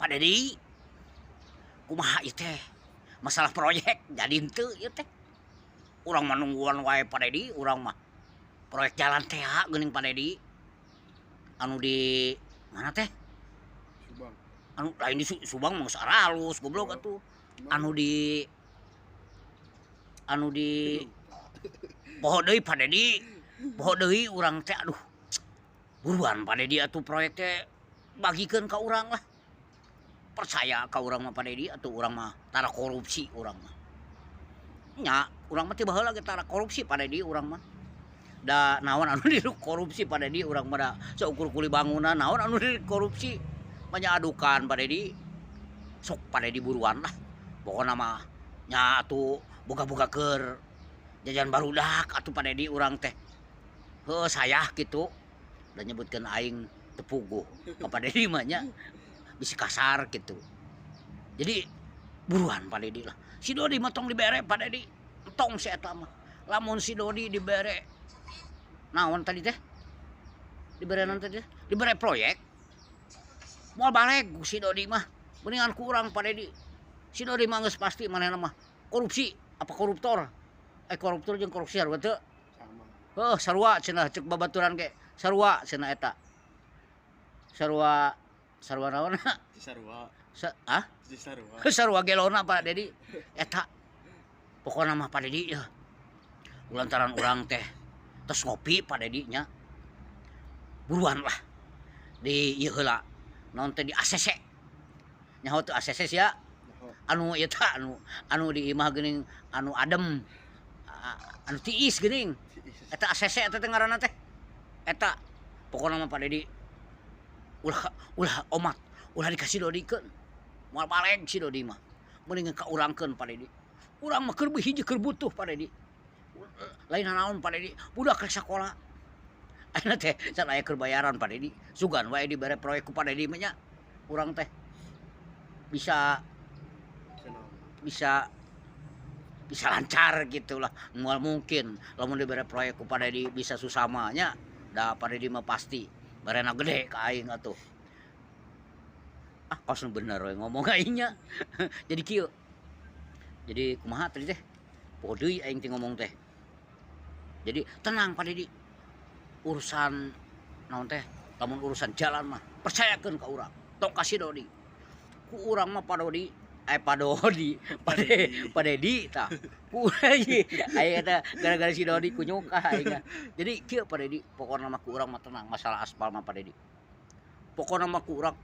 Pak Dedi kumaha ieu teh masalah proyek jadi henteu ieu teh urang mah nungguan wae Pak Dedi urang mah proyek jalan teh geuning Pak Dedi anu di mana teh Subang. anu lain di Subang mah geus aralus goblok atuh anu di poho deui Pak Dedi poho deui urang teh aduh buruan Pak Dedi atuh proyek teh bagikeun ka urang lah percaya ka urang mah Pak Dedi atuh urang mah tara korupsi urang mah nya urang mah teu baheula ge tara korupsi Pak Dedi urang mah da naon anu di korupsi Pak Dedi urang mah da saukur kuli bangunan naon anu di korupsi banyak adukan Pak Dedi sok Pak Dedi buruan lah pokona mah nya atuh boga-boga keur jajan barudak atuh Pak Dedi urang teh heuh sayah kitu da nyebutkeun aing teu puguh ka Pak Dedi mah nya bisi kasar gitu jadi buruan Pak Dedi lah si Dodi mah tong dibere Pak Dedi tong si eta mah lamun si Dodi dibere naon tadi teh dibere naon tadi dibere proyek moal balik si Dodi mah mendingan ku urang Pak Dedi si Dodi mah geus pasti manehna mah korupsi apa koruptor koruptor jeung korupsi sarua teu Sama. heuh sarua cenah ceuk babaturan ge sarua cenah eta sarua naon Cisarua. ah Cisarua. sarua gelona Pak Dedi eta pokona mah Pak Dedi ya lantaran urang teh tos ngopi Pak Dedi nya buruan lah di ieu heula naon teh di ACC nyaho teu ACC sia anu ieu tah anu di imah geuning anu adem anu tiis geuning eta ACC eta teh ngaranna teh eta pokona mah Pak Dedi ulah omat ulah dikasih Dodikeun moal balik si Dodi mah mending ka urangkeun Pak Dedi urang mah keur hiji keur butuh Pak Dedi lain naon Pak Dedi budak rek sakola ayeuna teh can aya keur bayaran Pak Dedi sugan wae dibere proyek ku Pak Dedi mah nya urang teh bisa lancar gitulah moal mungkin lamun dibere proyek ku Pak Dedi bisa susama nya da Pak Dedi mah pasti barena gede ka aing atuh kos bener we ngomong aing nya jadi kieu jadi kumaha tadi teh poho deui aing teh ngomong teh jadi tenang Pak Dedi urusan naon teh lamun urusan jalan mah percayakeun ka urang tong kasih Dodi ku urang mah Pak Dodi Pak Dedi tah ku aya eta gara-gara si Dodi kunyuka aing jadi kieu Pak Dedi pokona mah ku urang mah tenang masalah aspal mah Pak Dedi pokona mah ku urang